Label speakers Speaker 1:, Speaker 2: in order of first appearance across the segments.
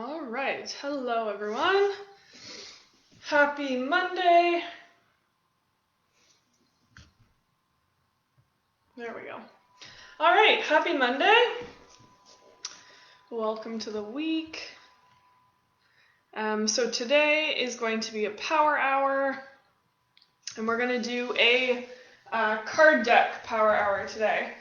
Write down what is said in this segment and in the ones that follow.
Speaker 1: All right, hello everyone. Happy Monday. There we go. All right, happy Monday. Welcome to the week. So today is going to be a power hour, and we're going to do a card deck power hour today.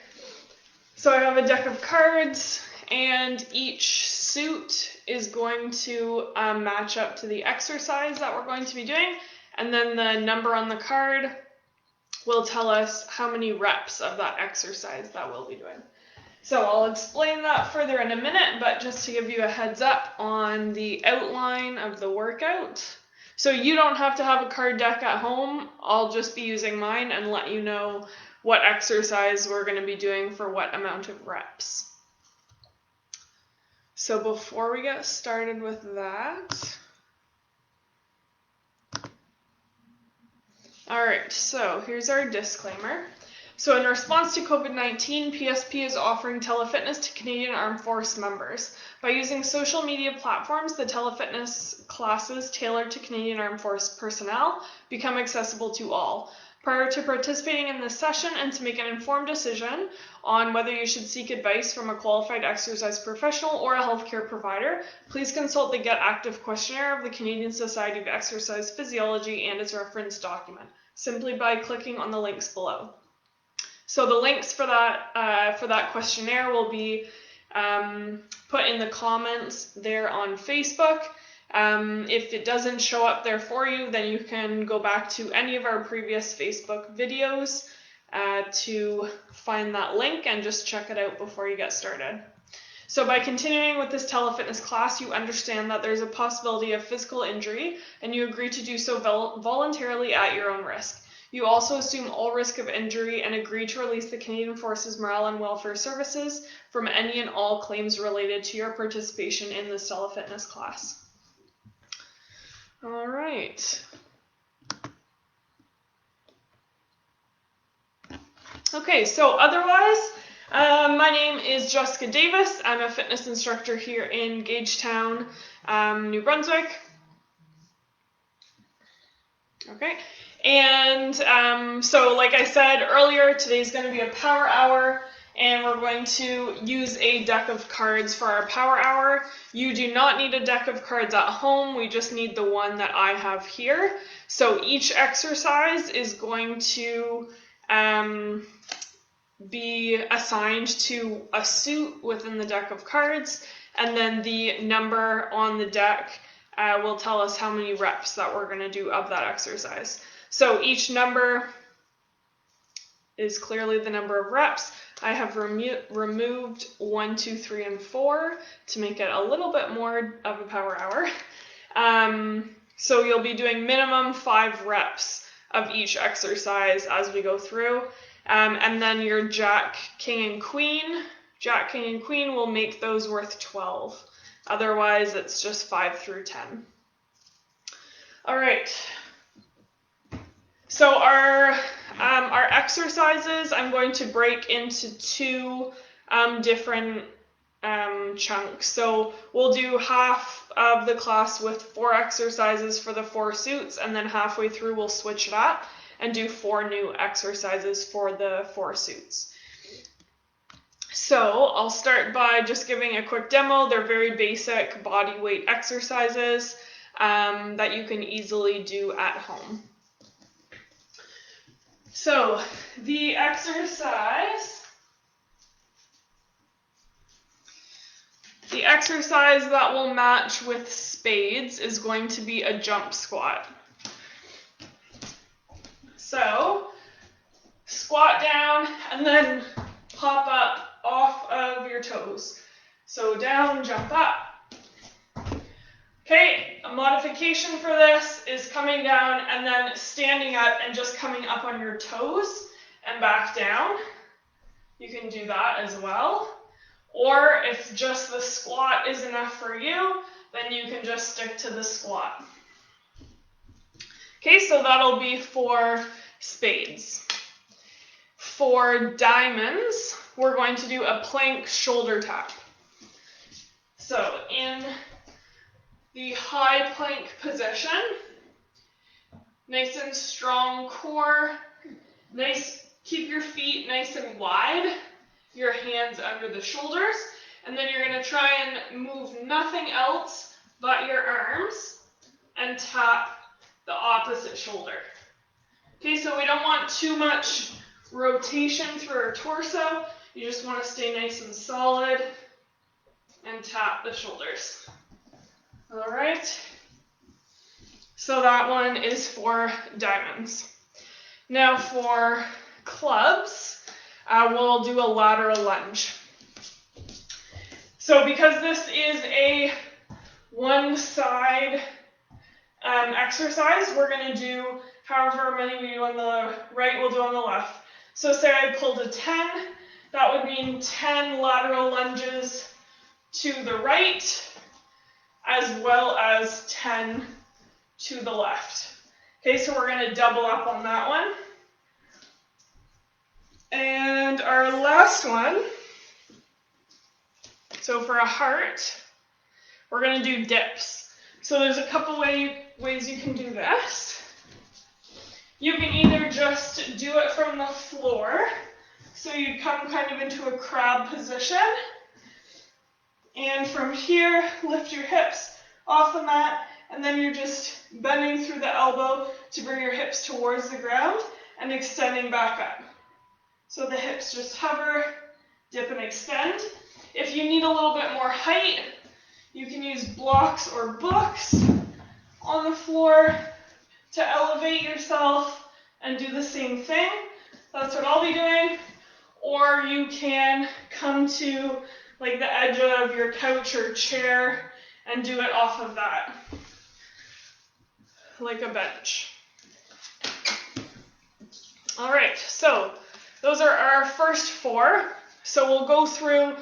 Speaker 1: So I have a deck of cards, and each suit is going to match up to the exercise that we're going to be doing, and then the number on the card will tell us how many reps of that exercise that we'll be doing. So I'll explain that further in a minute, but just to give you a heads up on the outline of the workout. So you don't have to have a card deck at home. I'll just be using mine and let you know what exercise we're going to be doing for what amount of reps. So before we get started with that, all right, so here's our disclaimer. So in response to COVID-19, PSP is offering telefitness to Canadian Armed Force members. By using social media platforms, the telefitness classes tailored to Canadian Armed Force personnel become accessible to all. Prior to participating in this session and to make an informed decision on whether you should seek advice from a qualified exercise professional or a healthcare provider, please consult the Get Active questionnaire of the Canadian Society of Exercise Physiology and its reference document, simply by clicking on the links below. So the links for that questionnaire will be put in the comments there on Facebook. If it doesn't show up there for you, then you can go back to any of our previous Facebook videos to find that link and just check it out before you get started. So by continuing with this telefitness class, you understand that there's a possibility of physical injury, and you agree to do so voluntarily at your own risk. You also assume all risk of injury and agree to release the Canadian Forces Morale and Welfare Services from any and all claims related to your participation in this telefitness class. All right. Okay, so otherwise, my name is Jessica Davis. I'm a fitness instructor here in Gagetown, New Brunswick. Okay. And so like I said earlier, today's going to be a power hour, and we're going to use a deck of cards for our power hour. You do not need a deck of cards at home. We just need the one that I have here. So each exercise is going to be assigned to a suit within the deck of cards, and then the number on the deck will tell us how many reps that we're going to do of that exercise. So each number is clearly the number of reps. I have removed 1, 2, 3, and 4 to make it a little bit more of a power hour. So you'll be doing minimum 5 reps of each exercise as we go through. And then your Jack, King, and Queen will make those worth 12. Otherwise, it's just 5 through 10. All right. So our exercises, I'm going to break into 2 different chunks. So we'll do half of the class with 4 exercises for the 4 suits, and then halfway through we'll switch it up and do 4 new exercises for the 4 suits. So I'll start by just giving a quick demo. They're very basic body weight exercises that you can easily do at home. So the exercise that will match with spades is going to be a jump squat. So squat down and then pop up off of your toes. So down, jump up. Okay, a modification for this is coming down and then standing up and just coming up on your toes and back down. You can do that as well. Or if just the squat is enough for you, then you can just stick to the squat. Okay, so that'll be for spades. For diamonds, we're going to do a plank shoulder tap. So in the high plank position. Nice and strong core. Nice, keep your feet nice and wide. Your hands under the shoulders. And then you're going to try and move nothing else but your arms and tap the opposite shoulder. Okay, so we don't want too much rotation through our torso. You just want to stay nice and solid and tap the shoulders. All right. So that one is for diamonds. Now for clubs, we'll do a lateral lunge. So because this is a one side exercise, we're going to do however many we do on the right, we'll do on the left. So say I pulled a 10, that would mean 10 lateral lunges to the right, as well as 10 to the left. Okay, so we're going to double up on that one. And our last one, so for a heart, we're going to do dips. So there's a couple ways you can do this. You can either just do it from the floor, so you come kind of into a crab position, and from here, lift your hips off the mat, and then you're just bending through the elbow to bring your hips towards the ground and extending back up. So the hips just hover, dip and extend. If you need a little bit more height, you can use blocks or books on the floor to elevate yourself and do the same thing. That's what I'll be doing. Or you can come to like the edge of your couch or chair and do it off of that, like a bench. All right, so those are our first 4. So we'll go through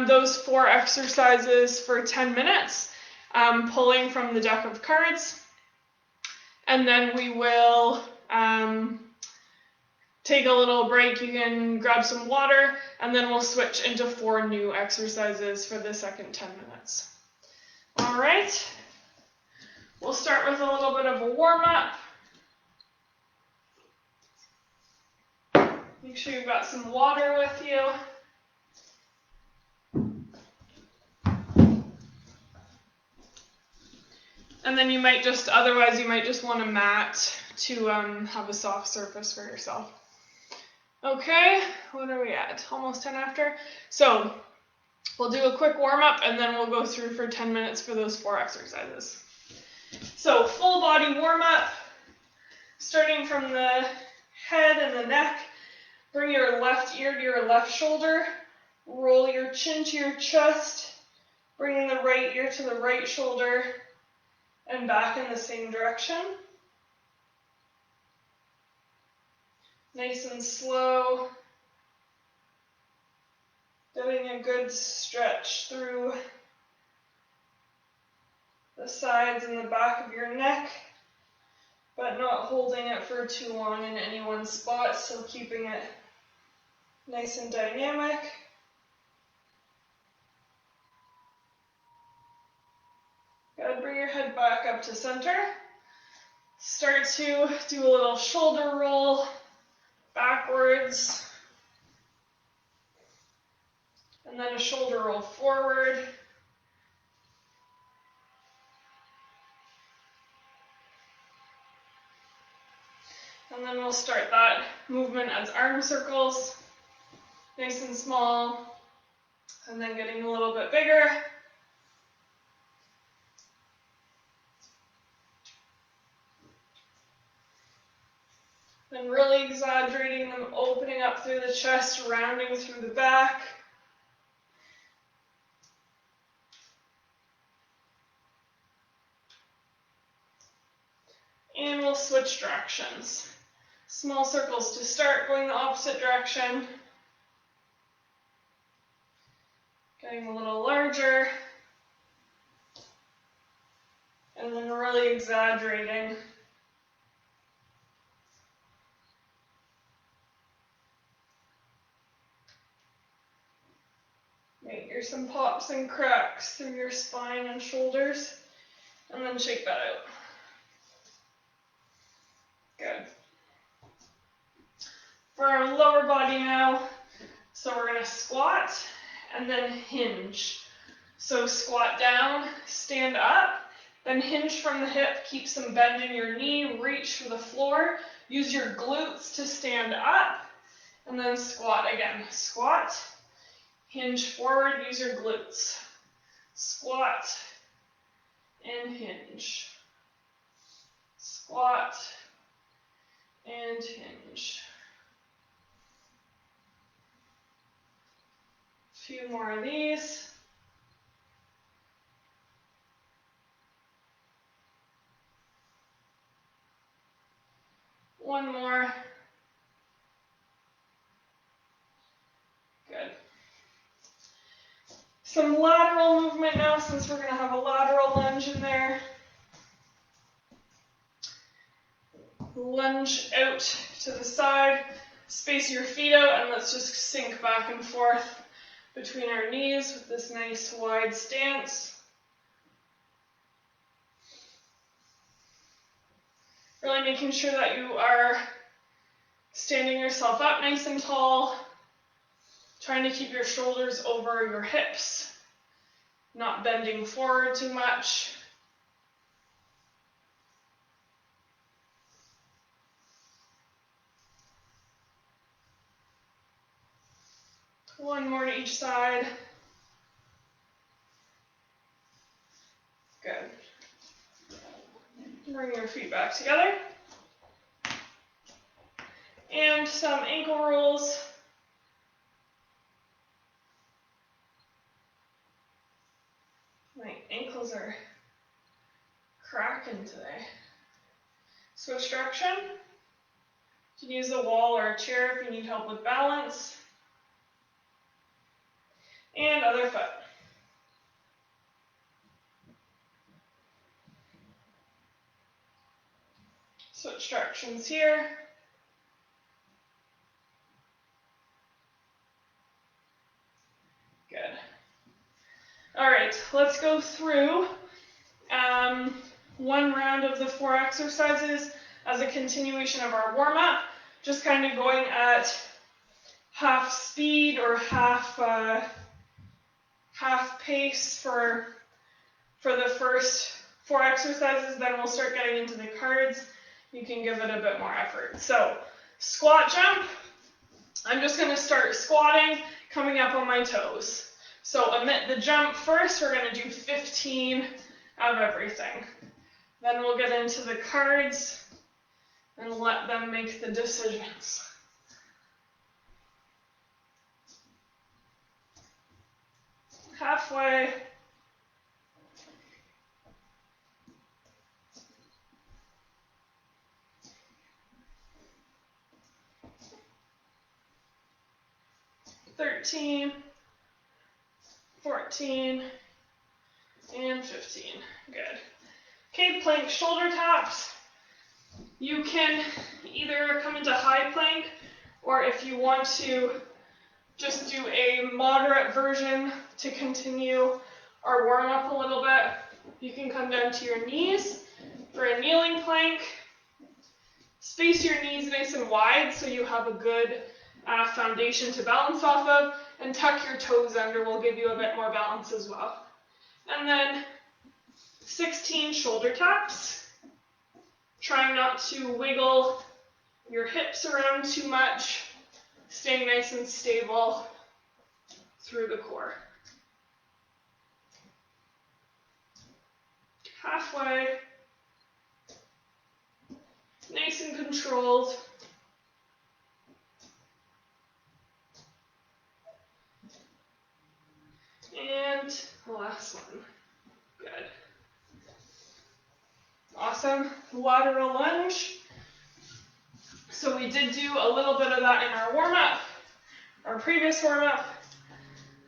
Speaker 1: those 4 exercises for 10 minutes, pulling from the deck of cards. And then we will take a little break. You can grab some water, and then we'll switch into 4 new exercises for the second 10 minutes. All right, we'll start with a little bit of a warm-up. Make sure you've got some water with you. And then you might just want a mat to have a soft surface for yourself. Okay, what are we at? Almost 10 after. So we'll do a quick warm up and then we'll go through for 10 minutes for those 4 exercises. So full body warm up, starting from the head and the neck. Bring your left ear to your left shoulder. Roll your chin to your chest. Bringing the right ear to the right shoulder and back in the same direction. Nice and slow. Getting a good stretch through the sides and the back of your neck, but not holding it for too long in any one spot, so keeping it nice and dynamic. Gotta bring your head back up to center. Start to do a little shoulder roll backwards, and then a shoulder roll forward. And then we'll start that movement as arm circles, nice and small, and then getting a little bit bigger. Then really exaggerating them, opening up through the chest, rounding through the back. And we'll switch directions. Small circles to start, going the opposite direction. Getting a little larger. And then really exaggerating. Make some pops and cracks through your spine and shoulders. And then shake that out. Good. For our lower body now, so we're going to squat and then hinge. So squat down, stand up, then hinge from the hip, keep some bend in your knee, reach for the floor, use your glutes to stand up, and then squat again. Squat, hinge forward, use your glutes. Squat and hinge. Squat and hinge. A few more of these. One more. Good. Some lateral movement now, since we're going to have a lateral lunge in there. Lunge out to the side, space your feet out, and let's just sink back and forth between our knees with this nice wide stance. Really making sure that you are standing yourself up nice and tall, trying to keep your shoulders over your hips, not bending forward too much. One more to each side. Good. Bring your feet back together. And some ankle rolls. My ankles are cracking today. Switch direction. You can use a wall or a chair if you need help with balance. And other foot. Switch directions here. Good. All right, let's go through one round of the 4 exercises as a continuation of our warm-up, just kind of going at half speed or half pace for the first 4 exercises, then we'll start getting into the cards. You can give it a bit more effort. So, squat jump. I'm just going to start squatting, coming up on my toes. So omit the jump first. We're going to do 15 of everything. Then we'll get into the cards and let them make the decisions. Halfway. $13, $14, and $15. Good. Okay, plank shoulder taps. You can either come into high plank, or if you want to just do a moderate version to continue our warm up a little bit, you can come down to your knees for a kneeling plank. Space your knees nice and wide so you have a good foundation to balance off of, and tuck your toes under will give you a bit more balance as well. And then 16 shoulder taps. Trying not to wiggle your hips around too much, staying nice and stable through the core. Halfway. Nice and controlled. And the last one. Good. Awesome. Lateral lunge. So we did do a little bit of that in our warm-up, our previous warm-up.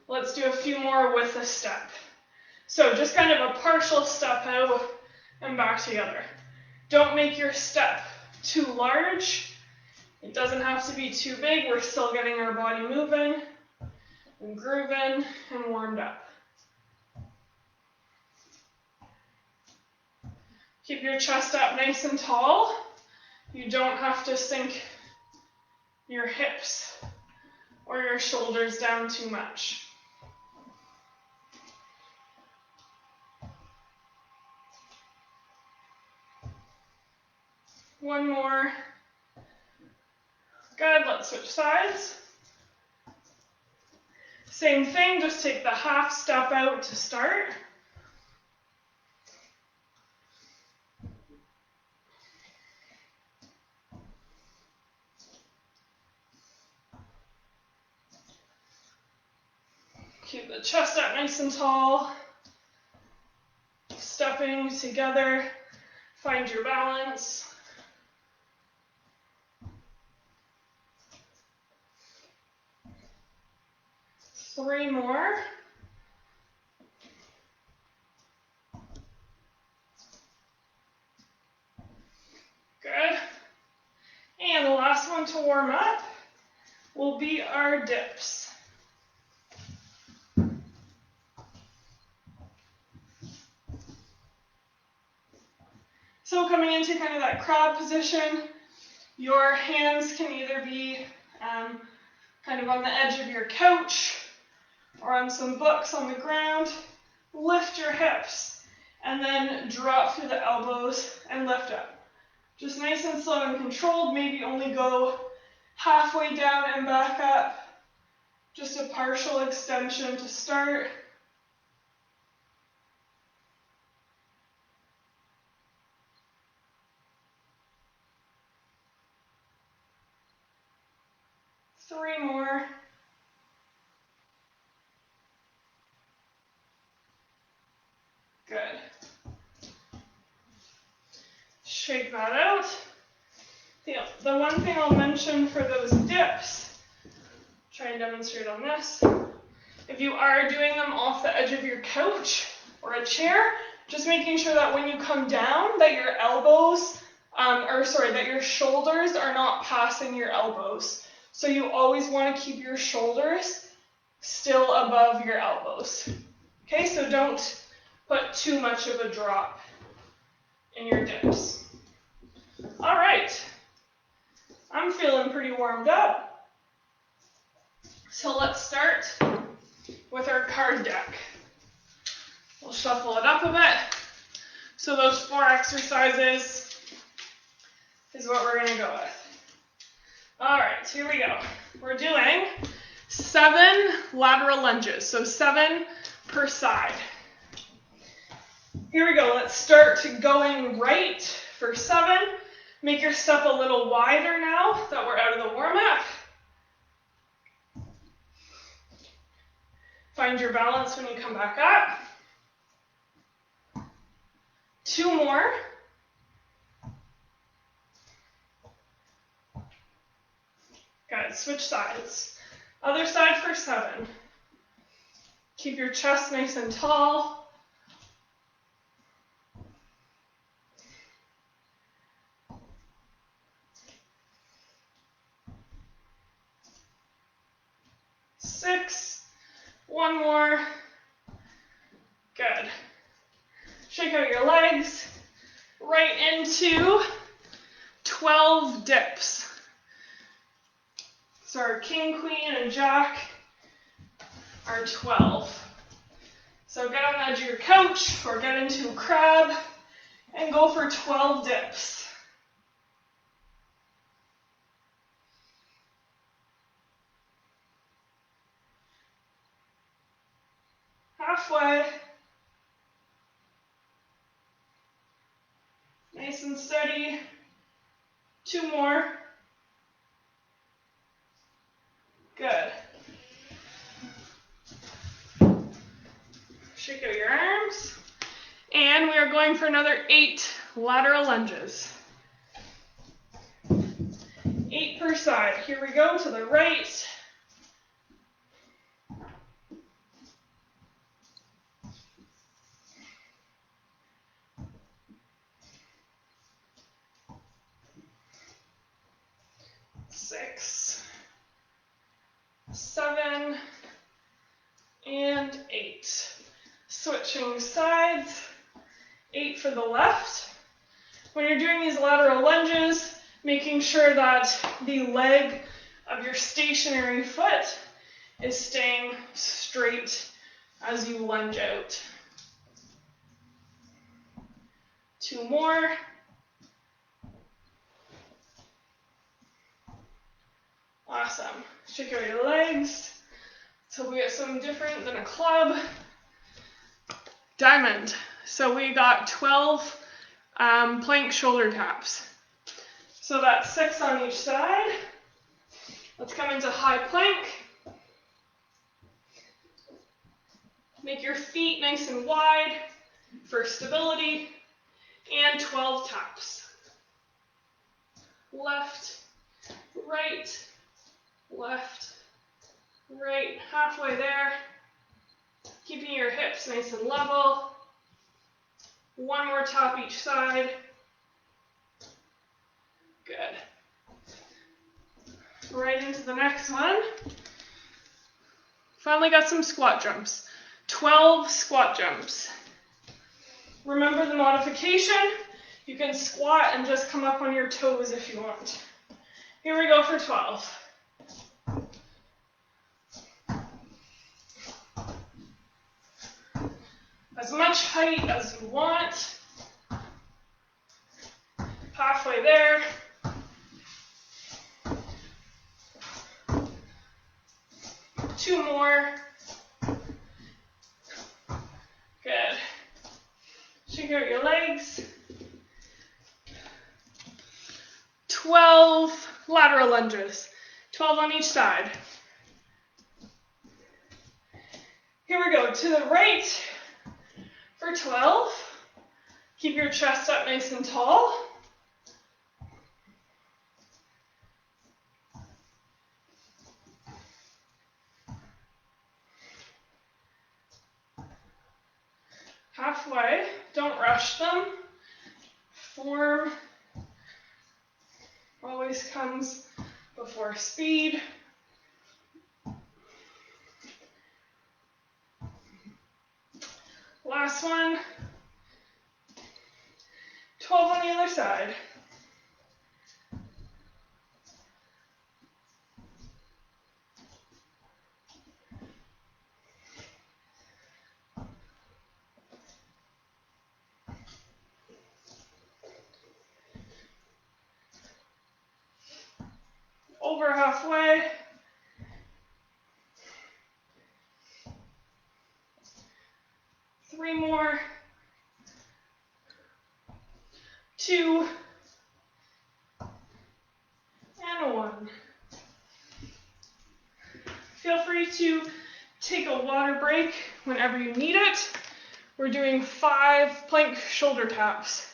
Speaker 1: Let's do a few more with a step. So just kind of a partial step out and back together. Don't make your step too large. It doesn't have to be too big. We're still getting our body moving and grooving and warmed up. Keep your chest up nice and tall. You don't have to sink your hips or your shoulders down too much. One more. Good, let's switch sides. Same thing, just take the half step out to start. Keep the chest up nice and tall. Stepping together, find your balance. Three more. Good. And the last one to warm up will be our dips. So coming into kind of that crab position, your hands can either be kind of on the edge of your couch or on some books on the ground. Lift your hips and then drop through the elbows and lift up. Just nice and slow and controlled, maybe only go halfway down and back up. Just a partial extension to start. Three more. Good. Shake that out. The one thing I'll mention for those dips, try and demonstrate on this. If you are doing them off the edge of your couch or a chair, just making sure that when you come down that your elbows, that your shoulders are not passing your elbows. So you always want to keep your shoulders still above your elbows. Okay, so don't put too much of a drop in your dips. All right, I'm feeling pretty warmed up. So let's start with our card deck. We'll shuffle it up a bit. So those 4 exercises is what we're going to go with. All right, here we go. We're doing 7 lateral lunges, so 7 per side. Here we go. Let's start going right for 7. Make your step a little wider now that we're out of the warm-up. Find your balance when you come back up. 2 more. Good, switch sides. Other side for 7. Keep your chest nice and tall. Six. One more. Good. Shake out your legs. Right into 12 dips. So our king, queen, and jack are 12. So get on the edge of your couch or get into a crab and go for 12 dips. Halfway. Nice and steady. 2 more. Good. Shake out your arms. And we are going for another 8 lateral lunges. 8 per side. Here we go to the right. Six, 7, and 8. Switching sides. 8 for the left, When you're doing these lateral lunges, making sure that the leg of your stationary foot is staying straight as you lunge out. 2 more. Awesome. Shake out your legs. So we get something different than a club. Diamond. So we got 12 plank shoulder taps. So that's 6 on each side. Let's come into high plank. Make your feet nice and wide for stability. And 12 taps. Left, right, left, right, halfway there. Keeping your hips nice and level. 1 more tap each side. Good. Right into the next one. Finally got some squat jumps. 12 squat jumps. Remember the modification? You can squat and just come up on your toes if you want. Here we go for 12. As much height as you want. Halfway there. Two more. Good. Shake out your legs. 12 lateral lunges. 12 on each side. Here we go. To the right for 12. Keep your chest up nice and tall. Halfway, don't rush them. Form always comes before speed. Last one. 12 on the other side. Over halfway. Three more. 2. And 1. Feel free to take a water break whenever you need it. We're doing 5 plank shoulder taps.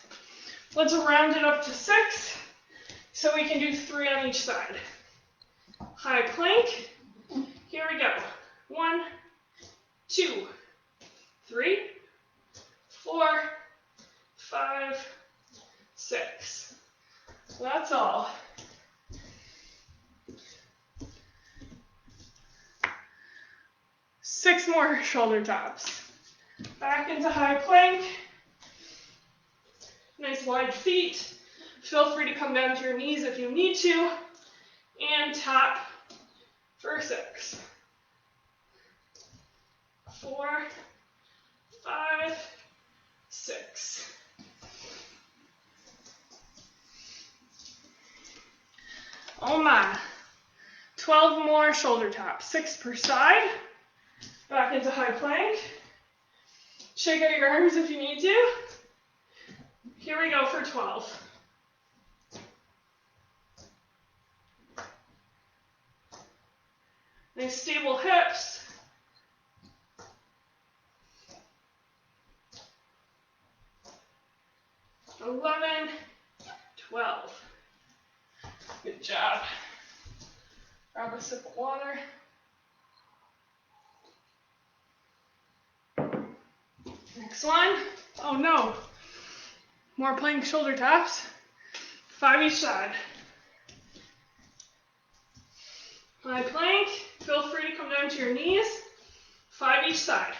Speaker 1: Let's round it up to 6 so we can do 3 on each side. High plank. Here we go. 1, 2, 3, 4, 5, 6. That's all. Six more shoulder taps. Back into high plank. Nice wide feet. Feel free to come down to your knees if you need to. And tap for 6. 4, 5, 6. Oh my. 12 more shoulder taps. 6 per side. Back into high plank. Shake out your arms if you need to. Here we go for 12. Nice stable hips. $11, $12. Good job. Grab a sip of water. Next one. Oh no. More plank shoulder taps. 5 each side. High plank. Feel free to come down to your knees. 5 each side.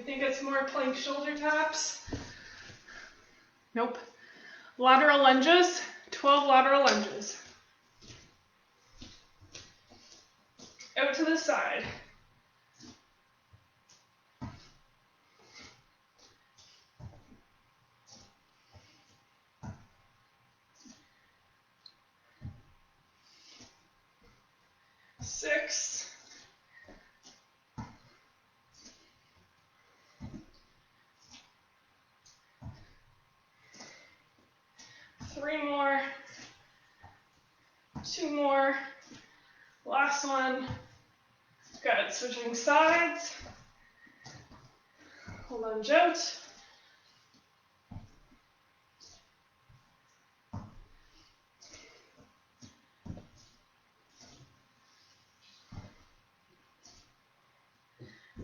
Speaker 1: you think it's more plank shoulder taps? Nope. Lateral lunges, 12 lateral lunges. Out to the side. Six. Three more. Two more. Last one. Good. Switching sides. Lunge out.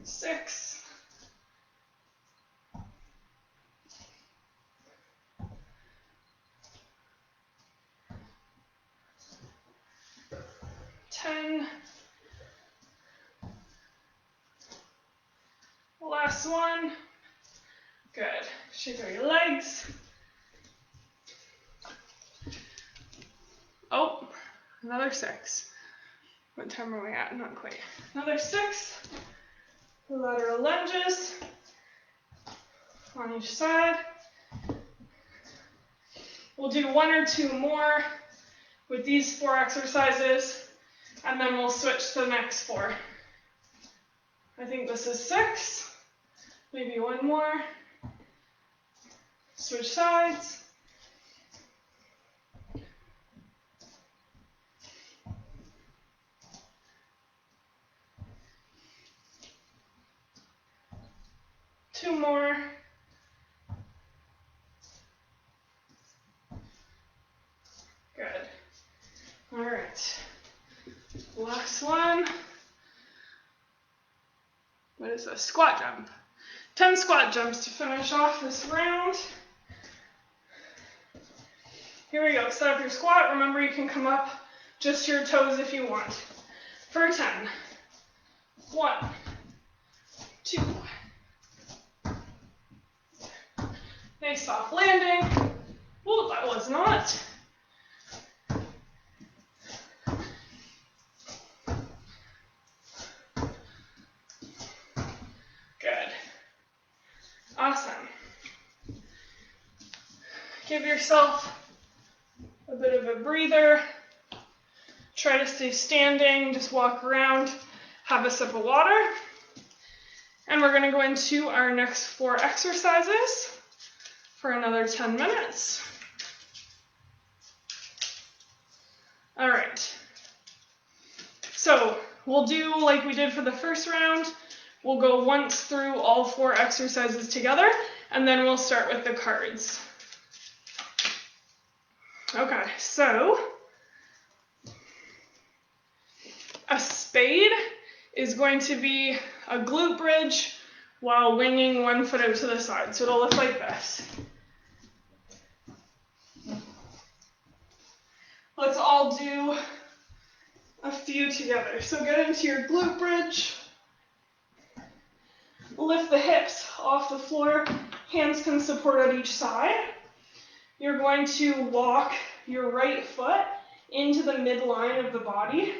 Speaker 1: Six. Ten. Last one. Good. Shake out your legs. Oh, another six. What time are we at? Not quite. Another six. Lateral lunges on each side. We'll do one or two more with these 4 exercises, and then we'll switch to the next 4. I think this is 6. Maybe one more. Switch sides. Two more. Good. All right. Last one. What is this? Squat jump. 10 squat jumps to finish off this round. Here we go. Set up your squat. Remember, you can come up just to your toes if you want. For 10. 1, 2. Nice soft landing. Oh, that was not. Good. Awesome. Give yourself a bit of a breather. Try to stay standing. Just walk around. Have a sip of water. And we're going to go into our next 4 exercises for another 10 minutes. All right. So we'll do like we did for the first round. We'll go once through all 4 exercises together, and then we'll start with the cards. Okay, so a spade is going to be a glute bridge while winging one foot out to the side. So it'll look like this. Let's all do a few together. So get into your glute bridge. Lift the hips off the floor. Hands can support at each side. You're going to walk your right foot into the midline of the body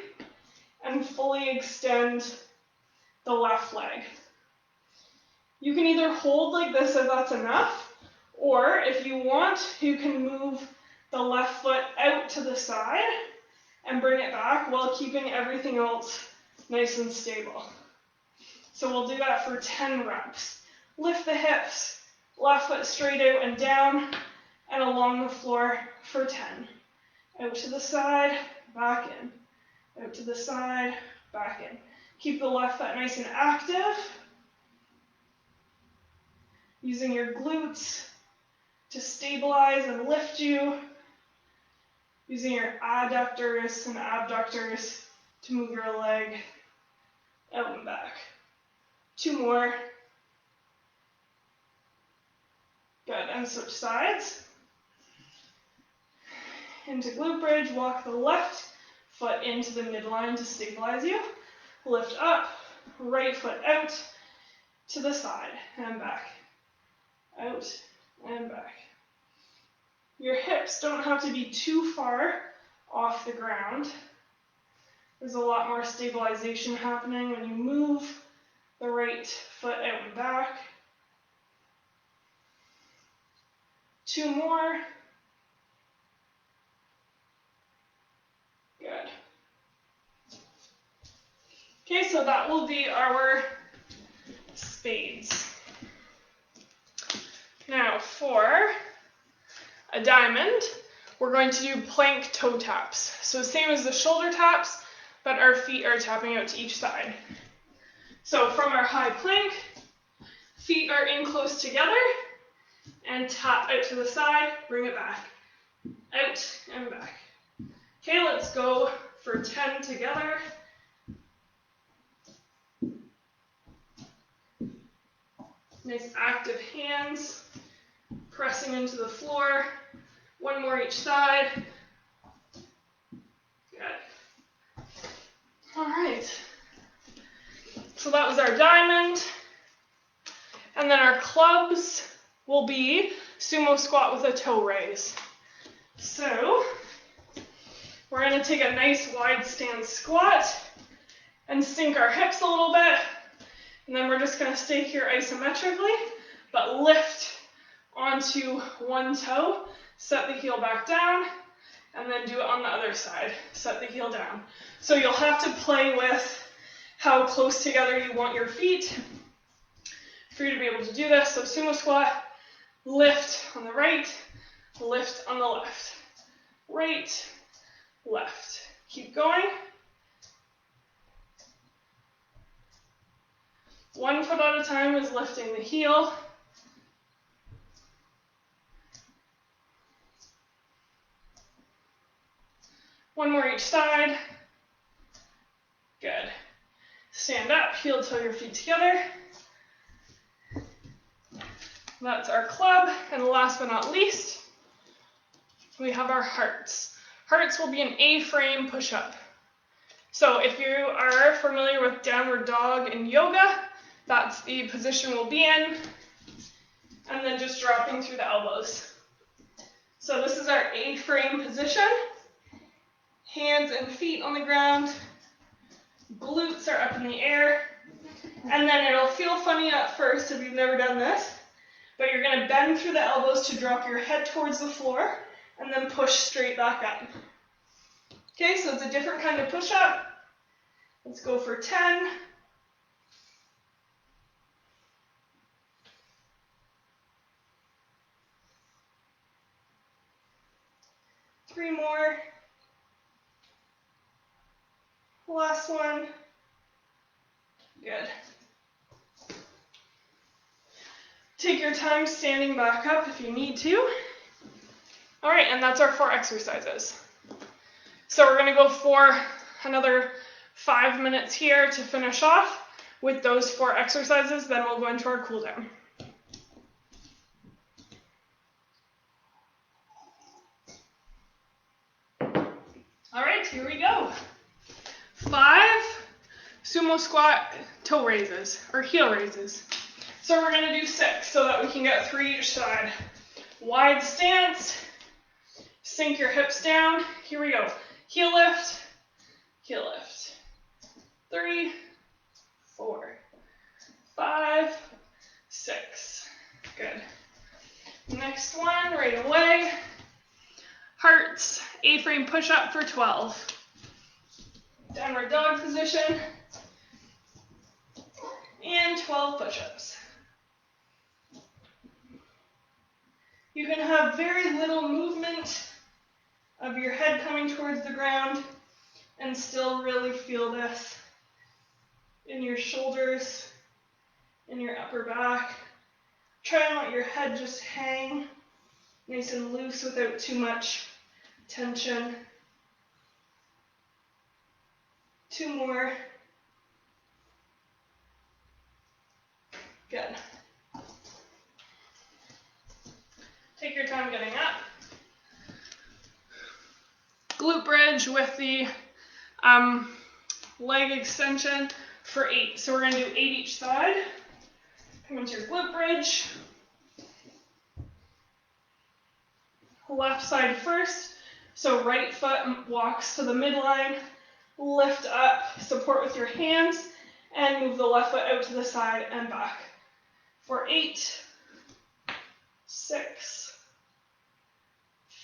Speaker 1: and fully extend the left leg. You can either hold like this if that's enough, or if you want, you can move the left foot out to the side and bring it back while keeping everything else nice and stable. So we'll do that for 10 reps. Lift the hips, left foot straight out and down and along the floor for 10. Out to the side, back in. Out to the side, back in. Keep the left foot nice and active. Using your glutes to stabilize and lift you. Using your adductors and abductors to move your leg out and back. 2 more. Good, and switch sides. Into glute bridge, walk the left foot into the midline to stabilize you. Lift up, right foot out to the side and back, out and back. Your hips don't have to be too far off the ground. There's a lot more stabilization happening when you move the right foot out and back. 2 more. Good. Okay, so that will be our spades. Now for a diamond, we're going to do plank toe taps. So same as the shoulder taps, but our feet are tapping out to each side. So from our high plank, feet are in close together, and tap out to the side, bring it back, out and back. Okay, let's go for 10 together. Nice active hands, pressing into the floor. 1 more each side. Good. All right. So that was our diamond. And then our clubs will be sumo squat with a toe raise. So we're going to take a nice wide stance squat and sink our hips a little bit. And then we're just going to stay here isometrically, but lift onto one toe, set the heel back down, and then do it on the other side. Set the heel down. So you'll have to play with how close together you want your feet for you to be able to do this. So sumo squat, lift on the right, lift on the left. Right, left. Keep going. 1 foot at a time is lifting the heel. One more each side. Good. Stand up, heel toe your feet together. That's our club. And last but not least, we have our hearts. Hearts will be an A-frame push-up. So if you are familiar with downward dog in yoga, that's the position we'll be in. And then just dropping through the elbows. So this is our A-frame position. Hands and feet on the ground. Glutes are up in the air. And then it'll feel funny at first if you've never done this, but you're going to bend through the elbows to drop your head towards the floor and then push straight back up. Okay, so it's a different kind of push-up. Let's go for 10. Three more. Last one. Good. Take your time standing back up if you need to. All right, and that's our 4 exercises. So we're going to go for another 5 minutes here to finish off with those 4 exercises, then we'll go into our cool down. All right, here we go. 5 sumo squat toe raises, or heel raises. So we're going to do 6 so that we can get 3 each side. Wide stance, sink your hips down. Here we go. Heel lift, 3, 4, 5, 6. Good. Next one, right away. Hearts, A-frame push-up for 12. Downward dog position. And 12 push-ups. You can have very little movement of your head coming towards the ground and still really feel this in your shoulders, in your upper back. Try and let your head just hang nice and loose without too much tension. 2 more. Good. Take your time getting up. Glute bridge with the leg extension for 8. So we're going to do 8 each side. Come into your glute bridge. Left side first. So right foot walks to the midline. Lift up, support with your hands, and move the left foot out to the side and back. For 8, 6,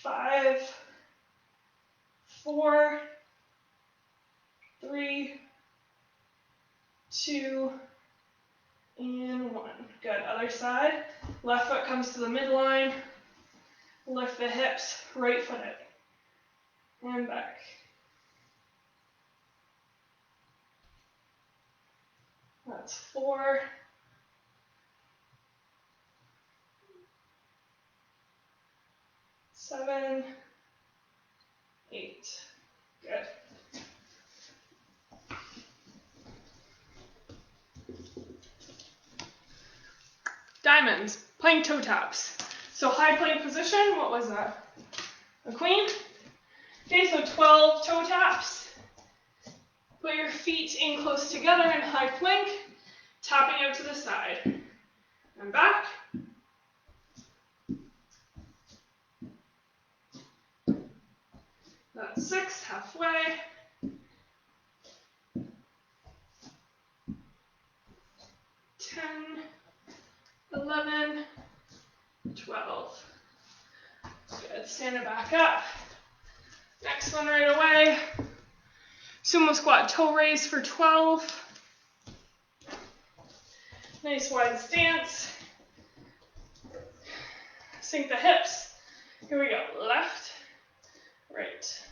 Speaker 1: 5, 4, 3, 2, and 1. Good. Other side. Left foot comes to the midline. Lift the hips, right foot out. And back. That's 4. 7, 8. Good. Diamonds, plank toe taps. So high plank position, what was that? A queen? Okay, so 12 toe taps. Put your feet in close together in high plank, tapping out to the side. And back. That's 6, halfway. 10, 11, 12. Good, stand it back up. Next one right away. Sumo squat toe raise for 12. Nice wide stance. Sink the hips. Here we go, left, right.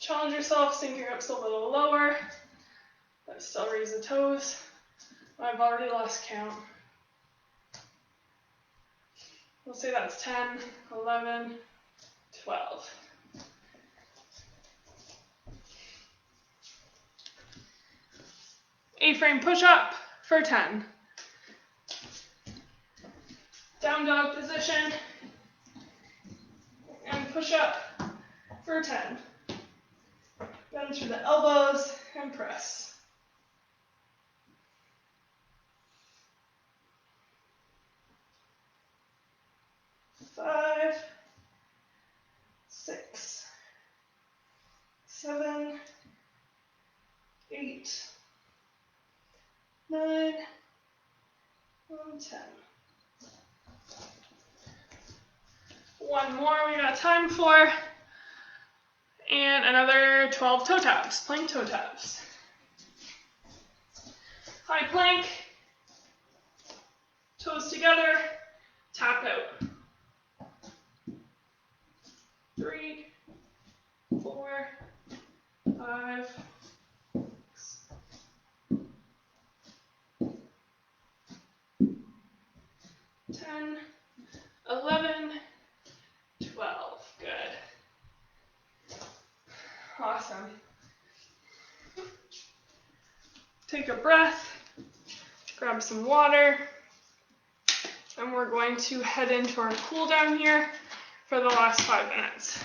Speaker 1: Challenge yourself, sink your hips a little lower, but still raise the toes. I've already lost count. We'll say that's 10, 11, 12. A-frame push-up for 10. Down dog position and push-up for 10. Bend through the elbows and press. Five, 6, 7, 8, 9, and 10. One more we got time for. And another 12 toe taps, plank toe taps. High plank, toes together, tap out. 3, 4, 5, 6, 10, 11, 12. Good. Awesome. Take a breath, grab some water, and we're going to head into our cool down here for the last 5 minutes.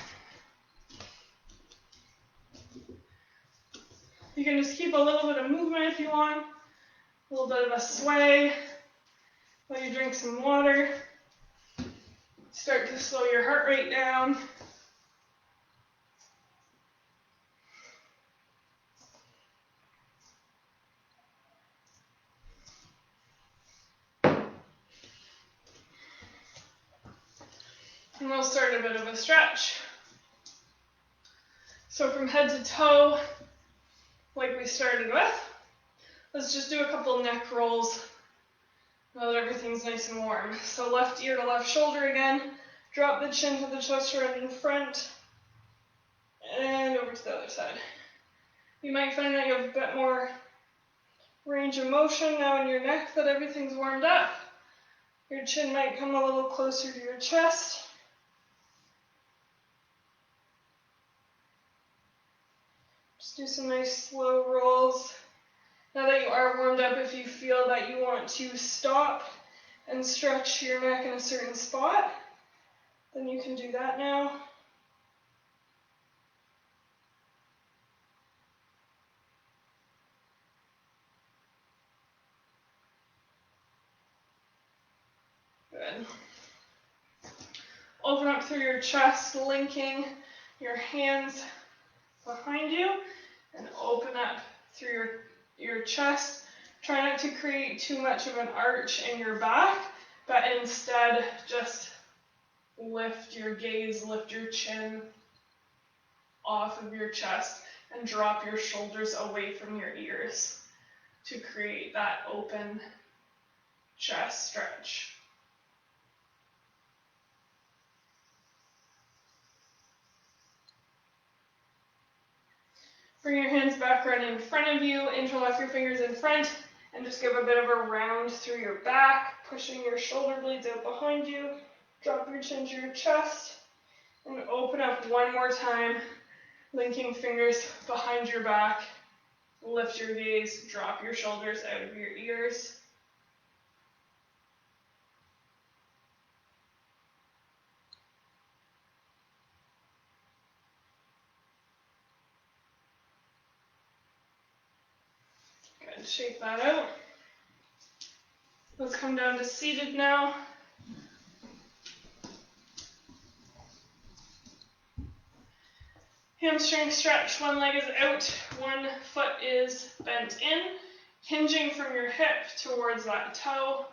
Speaker 1: You can just keep a little bit of movement if you want, a little bit of a sway while you drink some water. Start to slow your heart rate down. And we'll start a bit of a stretch. So from head to toe, like we started with, let's just do a couple neck rolls now that everything's nice and warm. So left ear to left shoulder again, drop the chin to the chest right in front, and over to the other side. You might find that you have a bit more range of motion now in your neck that everything's warmed up. Your chin might come a little closer to your chest. Just do some nice slow rolls. Now that you are warmed up, if you feel that you want to stop and stretch your neck in a certain spot, then you can do that now. Good. Open up through your chest, linking your hands behind you, and open up through your chest. Try not to create too much of an arch in your back, but instead just lift your gaze, lift your chin off of your chest, and drop your shoulders away from your ears to create that open chest stretch. Bring your hands back right in front of you, interlock your fingers in front, and just give a bit of a round through your back, pushing your shoulder blades out behind you. Drop your chin to your chest, and open up one more time, linking fingers behind your back. Lift your gaze, drop your shoulders out of your ears. Good, shake that out. Let's come down to seated now. Hamstring stretch, one leg is out, one foot is bent in, hinging from your hip towards that toe,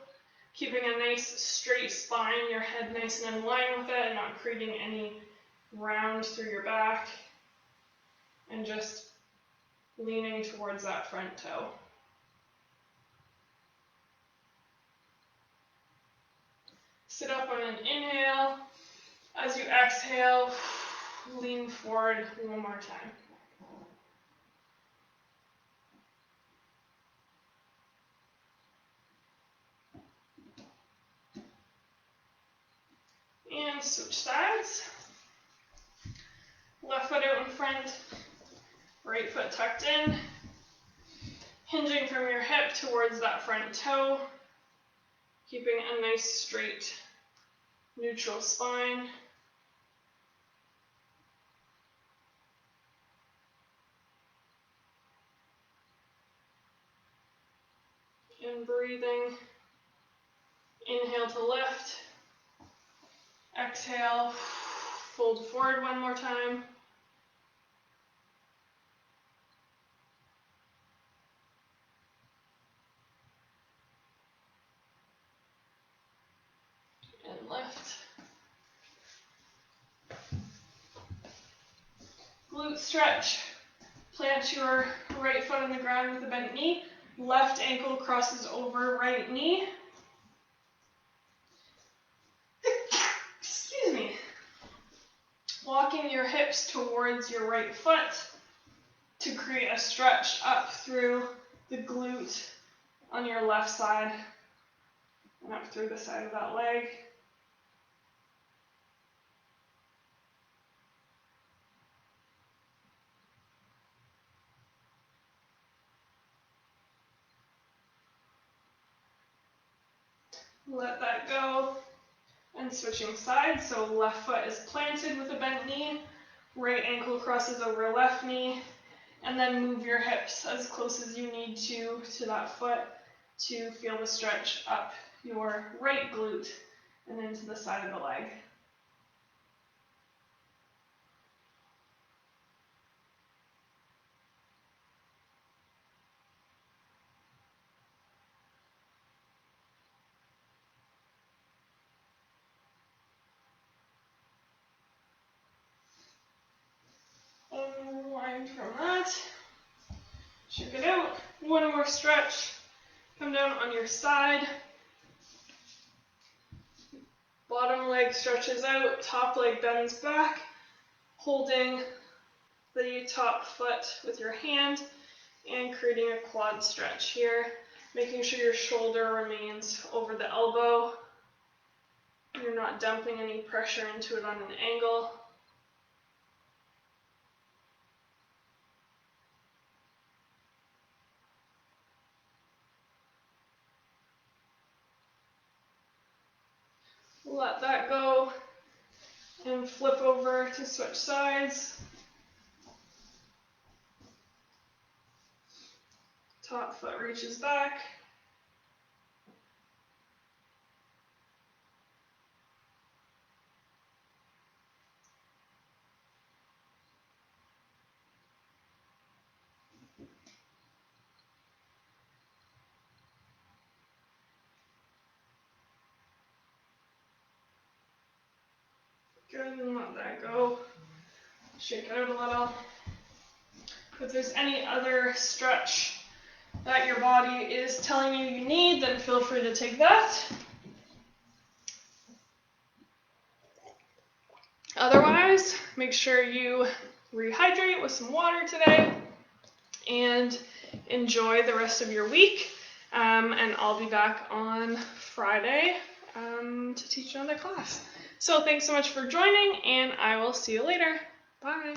Speaker 1: keeping a nice straight spine, your head nice and in line with it, and not creating any round through your back, and just leaning towards that front toe. Sit up on an inhale. As you exhale, lean forward one more time. And switch sides. Left foot out in front, right foot tucked in. Hinging from your hip towards that front toe. Keeping a nice straight neutral spine. And breathing. Inhale to lift. Exhale, fold forward one more time. And lift. Glute stretch. Plant your right foot on the ground with a bent knee. Left ankle crosses over right knee. Excuse me. Walking your hips towards your right foot to create a stretch up through the glute on your left side and up through the side of that leg. Let that go. And switching sides, so left foot is planted with a bent knee, right ankle crosses over left knee, and then move your hips as close as you need to that foot to feel the stretch up your right glute and into the side of the leg. Unwind from that. Shake it out. One more stretch. Come down on your side. Bottom leg stretches out, top leg bends back, holding the top foot with your hand and creating a quad stretch here, making sure your shoulder remains over the elbow. You're not dumping any pressure into it on an angle. Let that go and flip over to switch sides. Top foot reaches back. Good, and let that go. Shake it out a little. If there's any other stretch that your body is telling you you need, then feel free to take that. Otherwise, make sure you rehydrate with some water today and enjoy the rest of your week. And I'll be back on Friday to teach another class. So thanks so much for joining, and I will see you later. Bye.